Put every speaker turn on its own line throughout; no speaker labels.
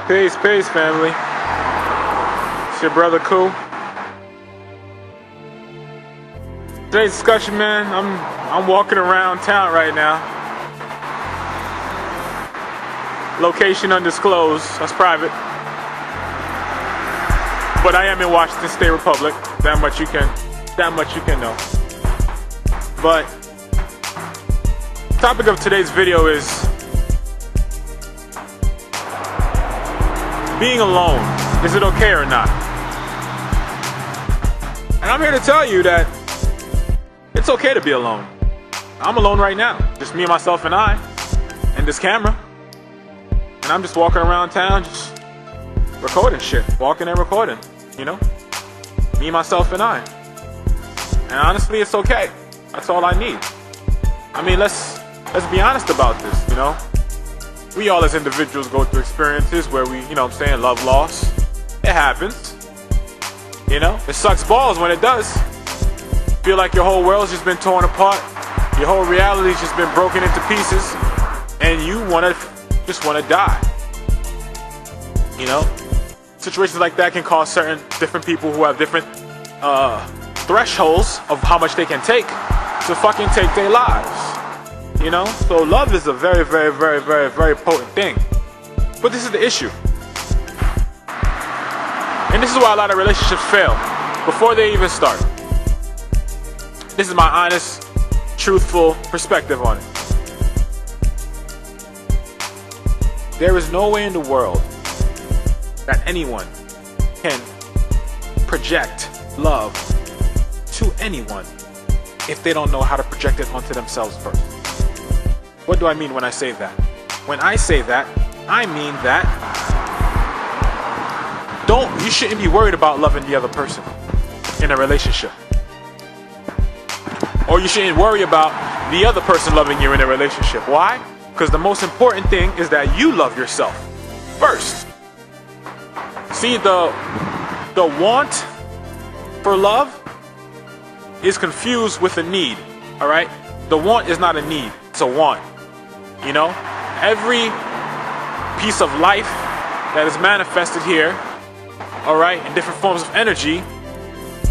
Peace, peace, family. It's your brother Cool. Today's discussion, man. I'm walking around town right now. Location undisclosed. That's private. But I am in Washington State Republic. That much you can know. But the topic of today's video is being alone. Is it okay or not? And I'm here to tell you that it's okay to be alone. I'm alone right now. Just me, myself, and I, and this camera. And I'm just walking around town, just recording shit. Walking and recording, you know? Me, myself, and I. And honestly, it's okay. That's all I need. I mean, let's be honest about this, you know? We all as individuals go through experiences where we, you know what I'm saying, love loss. It happens. You know? It sucks balls when it does. Feel like your whole world's just been torn apart. Your whole reality's just been broken into pieces. And you just wanna die. You know? Situations like that can cause different people who have different thresholds of how much they can take to fucking take their lives. You know? So love is a very, very, very, very, very potent thing. But this is the issue. And this is why a lot of relationships fail before they even start. This is my honest, truthful perspective on it. There is no way in the world that anyone can project love to anyone if they don't know how to project it onto themselves first. What do I mean when I say that? When I say that, I mean that you shouldn't be worried about loving the other person in a relationship. Or you shouldn't worry about the other person loving you in a relationship. Why? Because the most important thing is that you love yourself first. See, the want for love is confused with a need, all right? The want is not a need, it's a want, you know? Every piece of life that is manifested here, all right, in different forms of energy,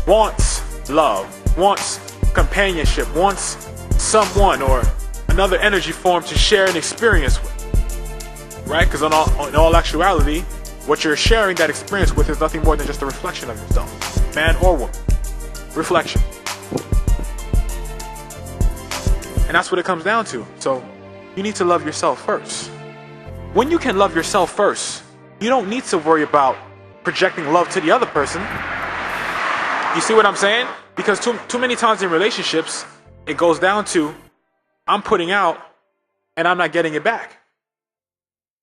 wants love, wants companionship, wants someone or another energy form to share an experience with, right? Because in all actuality, what you're sharing that experience with is nothing more than just a reflection of yourself, man or woman. Reflection. And that's what it comes down to. So you need to love yourself first. When you can love yourself first, you don't need to worry about projecting love to the other person. You see what I'm saying? Because too many times in relationships, it goes down to I'm putting out and I'm not getting it back.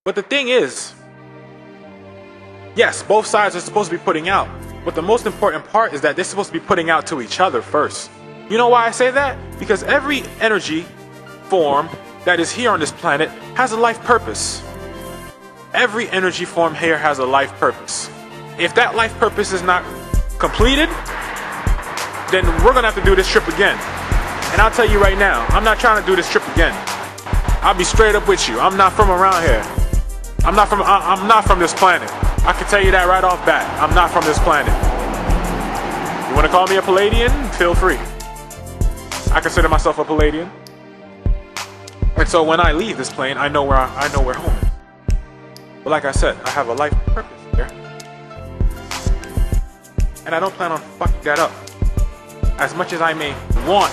But the thing is, yes, both sides are supposed to be putting out. But the most important part is that they're supposed to be putting out to each other first. You know why I say that? Because every energy form that is here on this planet has a life purpose. Every energy form here has a life purpose. If that life purpose is not completed, then we're gonna have to do this trip again. And I'll tell you right now, I'm not trying to do this trip again. I'll be straight up with you. I'm not from around here. I'm not from this planet. I can tell you that right off bat. I'm not from this planet. You wanna call me a Palladian? Feel free. I consider myself a Palladian. And so when I leave this plane, I know where home is. But like I said, I have a life purpose here. And I don't plan on fucking that up. As much as I may want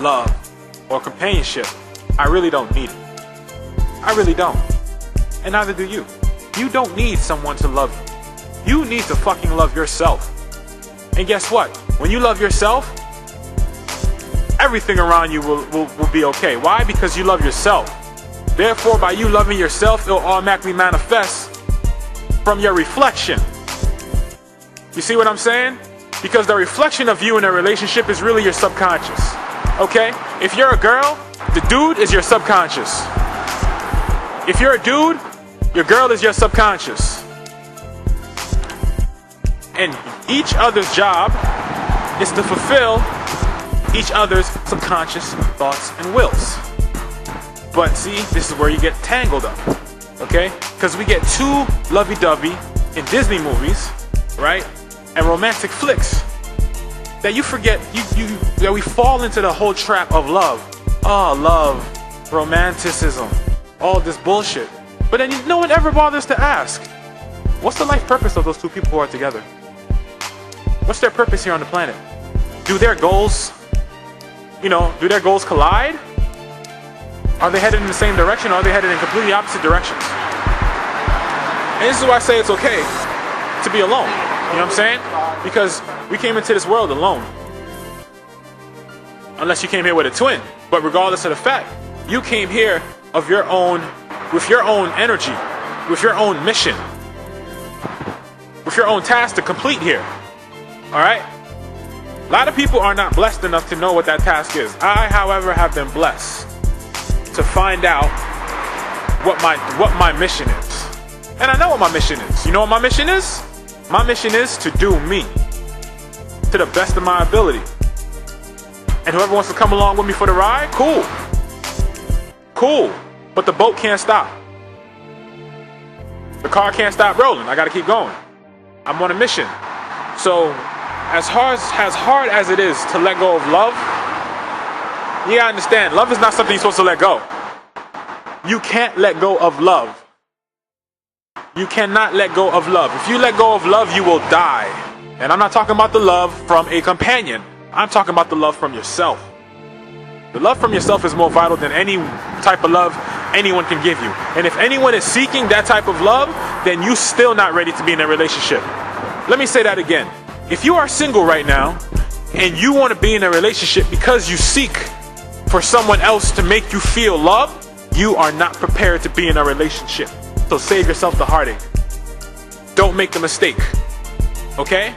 love or companionship, I really don't need it. I really don't. And neither do you. You don't need someone to love you. You need to fucking love yourself. And guess what? When you love yourself, everything around you will be okay. Why? Because you love yourself. Therefore, by you loving yourself, it'll automatically manifest from your reflection. You see what I'm saying? Because the reflection of you in a relationship is really your subconscious. Okay? If you're a girl, the dude is your subconscious. If you're a dude, your girl is your subconscious. And each other's job is to fulfill each other's subconscious thoughts and wills. But see, this is where you get tangled up. Okay? Because we get too lovey-dovey in Disney movies, right? And romantic flicks that you forget, that we fall into the whole trap of love. Oh, love, romanticism, all this bullshit. But then no one ever bothers to ask, what's the life purpose of those two people who are together? What's their purpose here on the planet? Do their goals, do their goals collide? Are they headed in the same direction, or are they headed in completely opposite directions? And this is why I say it's okay to be alone. You know what I'm saying? Because we came into this world alone. Unless you came here with a twin. But regardless of the fact, you came here of your own, with your own energy, with your own mission, with your own task to complete here. Alright? A lot of people are not blessed enough to know what that task is. I, however, have been blessed to find out what my mission is. And I know what my mission is. You know what my mission is? My mission is to do me to the best of my ability. And whoever wants to come along with me for the ride, cool. Cool. But the boat can't stop. The car can't stop rolling. I gotta keep going. I'm on a mission. So as hard as it is to let go of love, you gotta understand, love is not something you're supposed to let go. You can't let go of love. You cannot let go of love. If you let go of love, you will die. And I'm not talking about the love from a companion. I'm talking about the love from yourself. The love from yourself is more vital than any type of love anyone can give you. And if anyone is seeking that type of love, then you're still not ready to be in a relationship. Let me say that again. If you are single right now, and you want to be in a relationship because you seek for someone else to make you feel love, you are not prepared to be in a relationship. So save yourself the heartache. Don't make the mistake. Okay?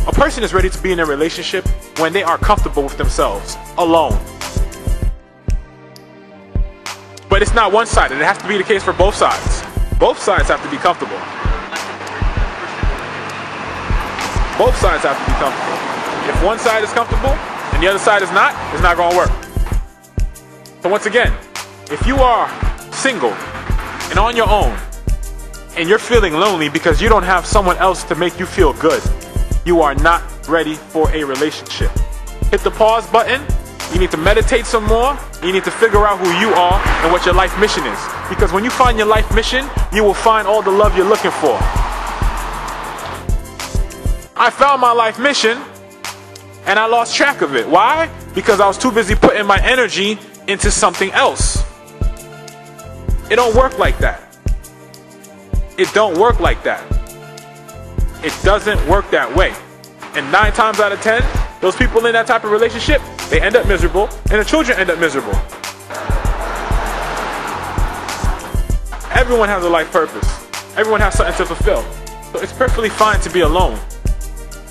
A person is ready to be in a relationship when they are comfortable with themselves, alone. But it's not one-sided. It has to be the case for both sides. Both sides have to be comfortable. Both sides have to be comfortable. If one side is comfortable and the other side is not, it's not going to work. So once again, if you are single and on your own and you're feeling lonely because you don't have someone else to make you feel good, you are not ready for a relationship. Hit the pause button. You need to meditate some more. You need to figure out who you are and what your life mission is. Because when you find your life mission, you will find all the love you're looking for. I found my life mission and I lost track of it. Why? Because I was too busy putting my energy into something else. It don't work like that. It don't work like that. It doesn't work that way. And 9 times out of 10, those people in that type of relationship, they end up miserable, and the children end up miserable. Everyone has a life purpose. Everyone has something to fulfill. So it's perfectly fine to be alone.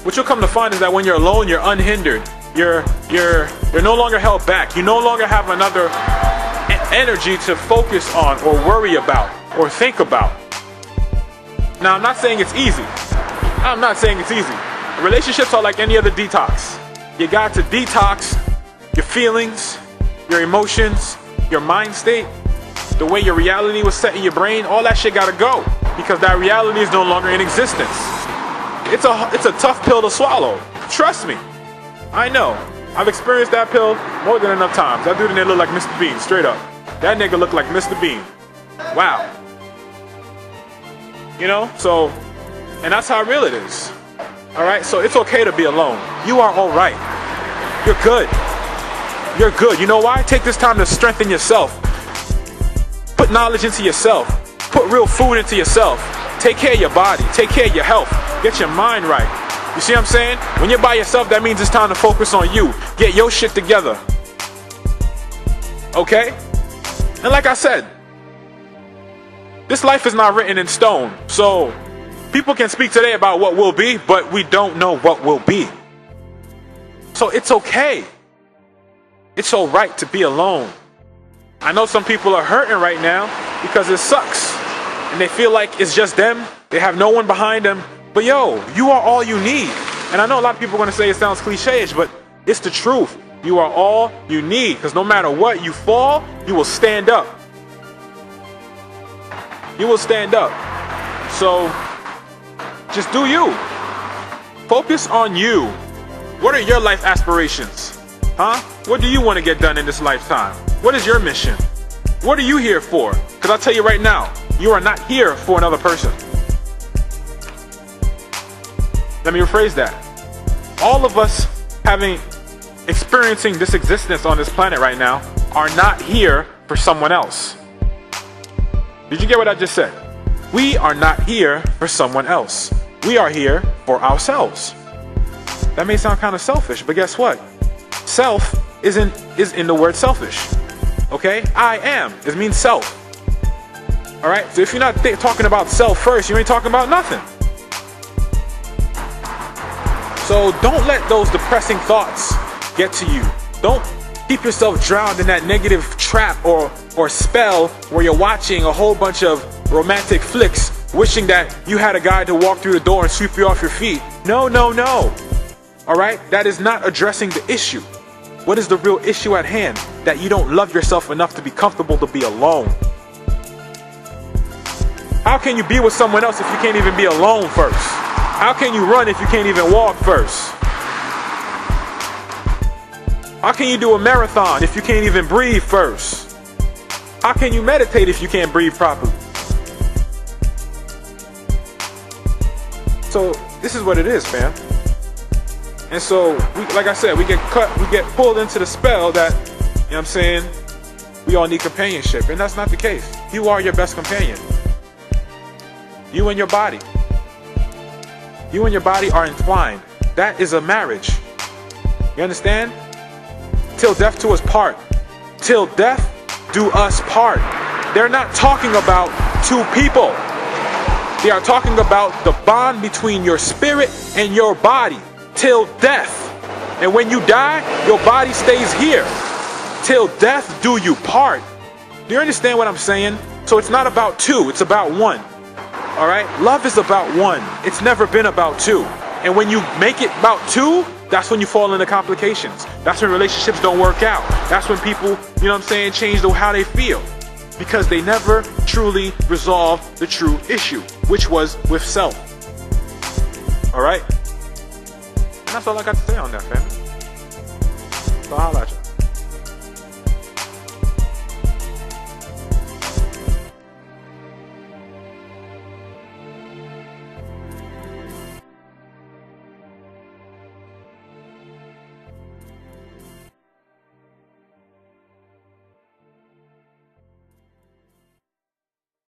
What you'll come to find is that when you're alone, you're unhindered. You're no longer held back. You no longer have another energy to focus on or worry about or think about. Now, I'm not saying it's easy. I'm not saying it's easy. Relationships are like any other detox. You got to detox your feelings, your emotions, your mind state, the way your reality was set in your brain. All that shit gotta go because that reality is no longer in existence. It's a tough pill to swallow. Trust me. I know. I've experienced that pill more than enough times. That dude in there looked like Mr. Bean, straight up. That nigga looked like Mr. Bean. Wow. You know, so, and that's how real it is. Alright, so it's okay to be alone. You are alright. You're good. You're good. You know why? Take this time to strengthen yourself. Put knowledge into yourself. Put real food into yourself. Take care of your body. Take care of your health. Get your mind right. You see what I'm saying? When you're by yourself, that means it's time to focus on you. Get your shit together. Okay? And like I said, this life is not written in stone. So, people can speak today about what will be, but we don't know what will be. So it's okay. It's alright to be alone. I know some people are hurting right now because it sucks. And they feel like it's just them. They have no one behind them. But yo, you are all you need. And I know a lot of people are going to say it sounds cliche-ish, but it's the truth. You are all you need. Because no matter what, you fall, you will stand up. you will stand up. So just do you. Focus on you. What are your life aspirations? Huh? What do you want to get done in this lifetime? What is your mission? What are you here for? Because I'll tell you right now, you are not here for another person. Let me rephrase that. All of us experiencing this existence on this planet right now are not here for someone else. Did you get what I just said? We are not here for someone else. We are here for ourselves. That may sound kind of selfish, but guess what? Self is in the word selfish. Okay? I am. It means self. Alright? So if you're not talking about self first, you ain't talking about nothing. So don't let those depressing thoughts get to you. Don't keep yourself drowned in that negative trap or spell where you're watching a whole bunch of romantic flicks, wishing that you had a guy to walk through the door and sweep you off your feet. No, no, no. Alright? That is not addressing the issue. What is the real issue at hand? That you don't love yourself enough to be comfortable to be alone. How can you be with someone else if you can't even be alone first? How can you run if you can't even walk first? How can you do a marathon if you can't even breathe first? How can you meditate if you can't breathe properly? So this is what it is, fam. And so, like I said, we get pulled into the spell that, you know what I'm saying, we all need companionship. And that's not the case. You are your best companion. You and your body. You and your body are entwined. That is a marriage. You understand? Till death do us part. Till death do us part. They're not talking about two people. They are talking about the bond between your spirit and your body. Till death. And when you die, your body stays here. Till death do you part. Do you understand what I'm saying? So it's not about two, it's about one. Alright? Love is about one. It's never been about two. And when you make it about two, that's when you fall into complications. That's when relationships don't work out. That's when people, you know what I'm saying, change how they feel. Because they never truly resolved the true issue, which was with self. Alright? And that's all I got to say on that, fam. So holla at you.